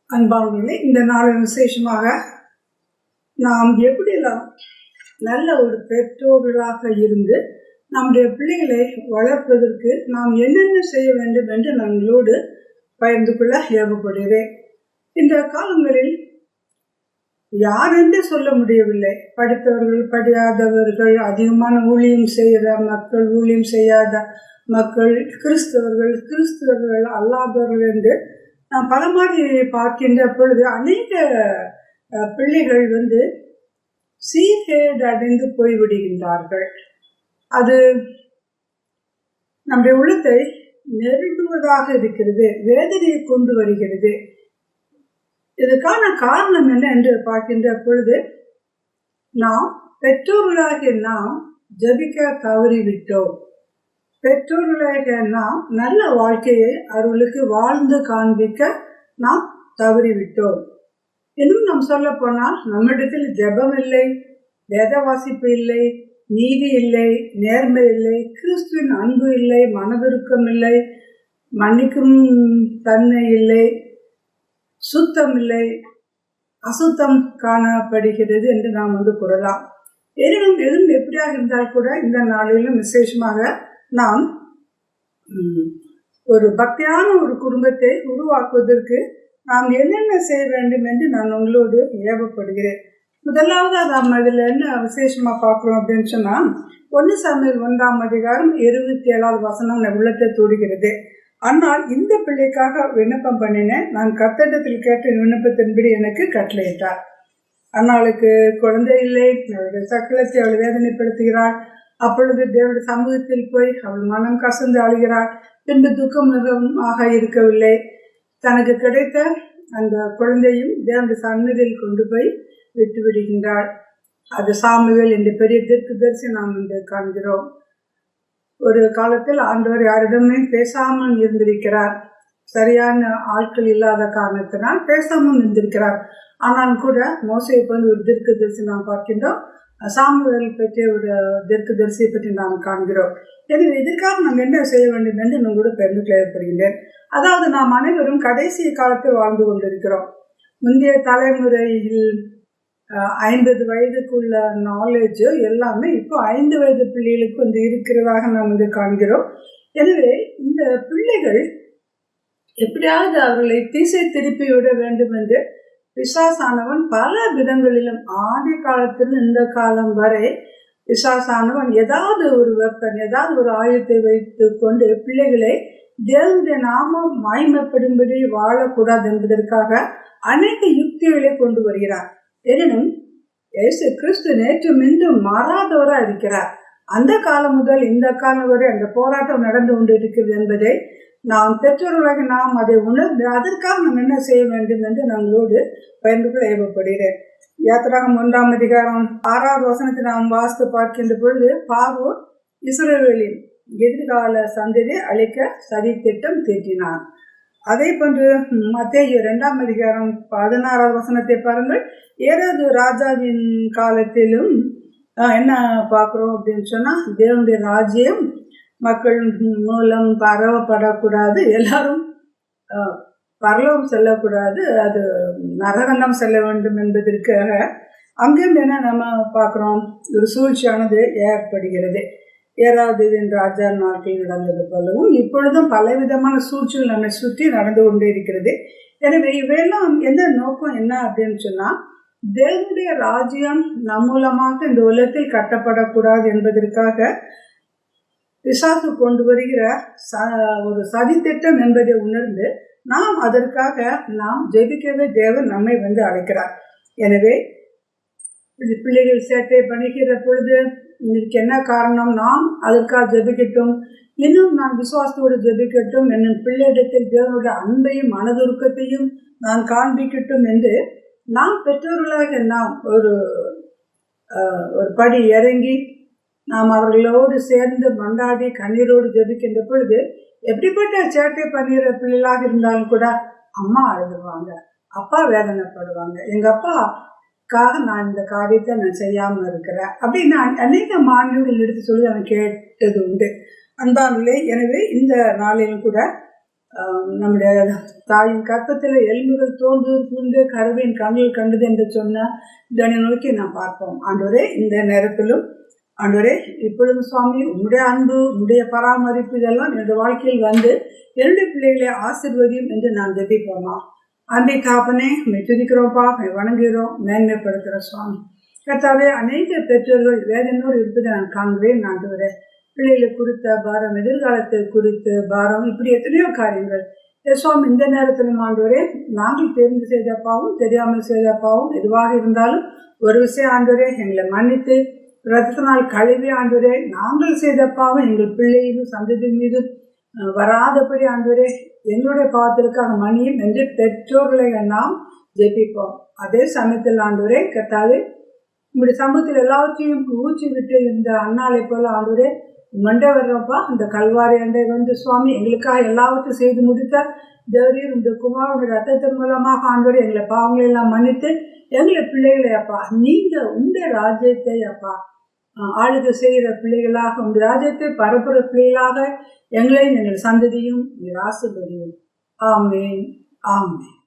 அன்பானவர்களே, இந்த நாள் விசேஷமாக நாம் எப்படியெல்லாம் நல்ல ஒரு பெற்றோர்களாக இருந்து நம்முடைய பிள்ளைகளை வளர்ப்பதற்கு நாம் என்னென்ன செய்ய வேண்டும் என்று நம்மளோடு பகிர்ந்து கொள்ள ஏவப்படுகிறேன். இந்த காலங்களில் யாரென்று சொல்ல முடியவில்லை. படித்தவர்கள், படியாதவர்கள், அதிகமான ஊழியம் செய்கிற மக்கள், ஊழியம் செய்யாத மக்கள், கிறிஸ்தவர்கள் அல்லாதவர்கள் என்று நாம் பல மாதிரி பார்க்கின்ற பொழுது அநேக பிள்ளைகள் சீர்கேடு அடைந்து போய்விடுகின்றார்கள். அது நம்முடைய உள்ளத்தை நெருங்குவதாக இருக்கிறது, வேதனையை கொண்டு வருகிறது. இதுக்கான காரணம் என்ன என்று பார்க்கின்ற பொழுது, நாம் பெற்றோர்களாகிய நாம் ஜெபிக்க தவறிவிட்டோம். பெற்றோர்களாகிய நாம் நல்ல வாழ்க்கையை அவர்களுக்கு வாழ்ந்து காண்பிக்க நாம் தவறிவிட்டோம். இன்னும் நாம் சொல்ல போனால், நம்மிடத்தில் ஜெபம் இல்லை, வேத வாசிப்பு இல்லை, நீதி இல்லை, நேர்மை இல்லை, கிறிஸ்துவின் அன்பு இல்லை, மனதுருக்கம் இல்லை, மன்னிக்கும் தன்மை இல்லை, சுத்தம் இல்லை, அசுத்தம் காணப்படுகிறது என்று நாம் கூறலாம். எதுவும் எப்படியாக இருந்தால் கூட இந்த நாளிலும் விசேஷமாக நாம் ஒரு பக்தியான ஒரு குடும்பத்தை உருவாக்குவதற்கு நாம் என்னென்ன செய்ய வேண்டும் என்று நான் உங்களோடு ஏவப்படுகிறேன். முதலாவது நாம் அதில் என்ன விசேஷமா பார்க்குறோம் அப்படின்னு சொன்னா, 1 சாமுவேல் 1:27 என் உள்ளத்தை தொடுகிறது. ஆனால் இந்த பிள்ளைக்காக விண்ணப்பம் பண்ணினேன், நான் கர்த்தரிடத்தில் கேட்ட விண்ணப்பத்தின்படி எனக்கு கட்டளையிட்டார். அன்னாளுக்கு குழந்தை இல்லை, அவளுடைய சக்கலத்தை அவள் வேதனைப்படுத்துகிறாள். அப்பொழுது தேவனுடைய சமூகத்தில் போய் அவள் மனம் கசந்து அழுகிறாள். பின்பு துக்கமாக இருக்கவில்லை. தனக்கு கிடைத்த அந்த குழந்தையும் தேவனுடைய சன்னதியில் கொண்டு போய் விட்டு விடுகின்றாள். அது சாமுவேல் என்ற பெரிய தீர்க்கதரிசி நாம் காண்கிறோம். ஒரு காலத்தில் ஆண்டவர் யாரிடமே பேசாமல் இருந்திருக்கிறார். சரியான ஆட்கள் இல்லாத காரணத்தினால் பேசாமல் இருந்திருக்கிறார். ஆனால் கூட மோசையை ஒரு தீர்க்கதரிசி நாம் பார்க்கின்றோம். சாமுவேல் பற்றிய ஒரு தீர்க்கதரிசியை பற்றி நாம் காண்கிறோம். எனவே இதற்காக நாம் என்ன செய்ய வேண்டும் என்று நான் கூட பெருந்து தேவைப்படுகின்றேன். அதாவது நாம் அனைவரும் கடைசி காலத்தில் வாழ்ந்து கொண்டிருக்கிறோம். முந்தைய தலைமுறையில் 50 வயதுக்குள்ள நாலேஜ் எல்லாமே இப்போ 5 வயது பிள்ளைகளுக்கு இருக்கிறதாக நாம் காண்கிறோம். எனவே இந்த பிள்ளைகள் எப்படியாவது அவர்களை திசை திருப்பி விட வேண்டும் என்று பிசாசானவன் பல விதங்களிலும் ஆதி காலத்தில் இந்த காலம் வரை பிசாசானவன் ஏதாவது ஒரு வெப்பன், ஏதாவது ஒரு ஆயுதத்தை வைத்து கொண்டு பிள்ளைகளை தேவனுடைய நாமம் மகிமைப்படும்படி வாழக்கூடாது என்பதற்காக அநேக யுக்திகளை கொண்டு வருகிறார். எனினும் இயேசு கிறிஸ்து நேற்றும் இன்றும் மாறாதவராக இருக்கிறார். அந்த காலம் முதல் இந்த காலம் வரை அந்த போராட்டம் நடந்து கொண்டு இருக்கிறது என்பதை நாம் பெற்றோர்களாக நாம் அதை உணர்ந்து அதற்காக நாம் என்ன செய்ய வேண்டும் என்று நம்மளோடு பகிர்ந்து கொள்ள ஏவப்படுகிறேன். யாத்திராகம் 1:6 நாம் வாசித்து பார்க்கின்ற பொழுது, பார்வோன் இஸ்ரவேலின் எதிர்கால சந்ததியை அழிக்க சதி திட்டம் தீட்டினான். அதே போன்று மத்தேயு 2:16 பாருங்கள். ஏரோது ராஜாவின் காலத்திலும் என்ன பார்க்குறோம் அப்படின்னு சொன்னா, தேவனுடைய ராஜ்யம் மக்கள் மூலம் பரவப்படக்கூடாது, எல்லாரும் பரலோகம் செல்லக்கூடாது, அது நரகண்டம் செல்ல வேண்டும் என்பதற்காக அங்கேயும் என்ன நம்ம பார்க்குறோம், ஒரு சூழ்ச்சியானது ஏற்படுகிறது. ஏராதுவின் ராஜா நாட்டில் நடந்தது போலவும் இப்பொழுதும் பலவிதமான சூழ்ச்சிகள் நம்மை சுற்றி நடந்து கொண்டே இருக்கிறது. எனவே இவையெல்லாம் என்ன நோக்கம் என்ன அப்படின்னு சொன்னா, தேவனுடைய ராஜ்யம் நம் மூலமாக இந்த உலகத்தில் கட்டப்படக்கூடாது என்பதற்காக பிசாசு கொண்டு வருகிற ஒரு சதி திட்டம் என்பதை உணர்ந்து நாம் அதற்காக நாம் ஜெபிக்கவே தேவன் நம்மை அழைக்கிறார். எனவே பிள்ளைகள் சேட்டை பண்ணுகிற பொழுது இதற்கு என்ன காரணம், நாம் அதற்காக ஜெபிக்கட்டும், இன்னும் நான் விசுவாசத்தோடு ஜெபிக்கட்டும், என்னும் பிள்ளையிடத்தில் தேவனுடைய அன்பையும் மனதுருக்கத்தையும் நான் காண்பிக்கட்டும் என்று நாம் பெற்றோர்களாக நாம் ஒரு படி இறங்கி நாம் அவர்களோடு சேர்ந்து மண்டாடி கண்ணீரோடு ஜெபிக்கின்ற பொழுது, எப்படிப்பட்ட சேட்டை பண்ணுகிற பிள்ளைகளாக இருந்தாலும் கூட அம்மா அழுதுவாங்க, அப்பா வேதனைப்படுவாங்க, எங்க அப்பாக்காக நான் இந்த காரியத்தை நான் செய்யாம இருக்கிறேன் அப்படின்னு அநேக மாணவர்கள் எடுத்து சொல்லி அவன் கேட்டது உண்டு. அன்பானவர்களே, எனவே இந்த நாளிலும் கூட நம்முடைய தாயின் கற்பத்தில் எலும்புகள் தோன்று கருவின் கண்ணில் கண்டது என்று சொன்ன இதனை நோக்கி நாம் பார்ப்போம். ஆண்டவரே, இந்த நேரத்திலும் ஆண்டவரே, இப்பொழுது சுவாமி உம்முடைய அன்பு, உம்முடைய பராமரிப்பு இதெல்லாம் என்னுடைய வாழ்க்கையில் வந்து என்னுடைய பிள்ளைகளை ஆசீர்வதியும் என்று நாம் ஜெபிப்போமா. அன்பை தாப்பனே, துதிக்கிறோம்ப்பா, வணங்குகிறோம், மேன்மைப்படுத்துகிறோம் சுவாமி. கர்த்தாவே, அநேக பெற்றோர்கள் வேதனோடு இருப்பதை நான் காண்கிறேன். ஆண்டவரே, பிள்ளைகளை குறித்த பாரம், எதிர்காலத்தை குறித்து பாரம், இப்படி எத்தனையோ காரியங்கள் சுவாமி இந்த நேரத்தில் ஆண்டவரே, நாங்கள் தெரிந்து செய்த பாவம், தெரியாமல் செய்த பாவம் எதுவாக இருந்தாலும் ஒரு விஷயம் ஆண்டவரே, எங்களை மன்னித்து ரத்தத்தினால் கழுவி ஆண்டவரே, நாங்கள் செய்த பாவம் எங்கள் பிள்ளையின் சந்ததி மீது வராதபடி ஆண்டவரே, எங்களுடைய பாவத்திற்காக மன்னியும் என்று பெற்றோர்களை நாம் ஜெபிப்போம். அதே சமயத்தில் ஆண்டவரே, கர்த்தாவே, உங்களுடைய சமூகத்தில் எல்லாத்தையும் ஊற்றி விட்டு இந்த அண்ணாலை போல ஆண்டவரே மண்டை வர்றப்பா, இந்த கல்வாரி அண்டை வந்து சுவாமி எங்களுக்காக எல்லாவற்றையும் செய்து முடித்தார். தேவரீர் இந்த குமாரனுடைய ரத்தத்தின் மூலமாக ஆண்டவரே எங்களை பாவங்களை எல்லாம் மன்னித்து எங்களை பிள்ளைகளை அப்பா, நீங்க உங்க ராஜ்யத்தை அப்பா ஆளுகை செய்கிற பிள்ளைகளாக, உங்க ராஜ்யத்தை பரப்புற பிள்ளைகளாக எங்களையும் எங்கள் சந்ததியும் நீர் ஆசீர்வதியும். ஆமென், ஆமென்.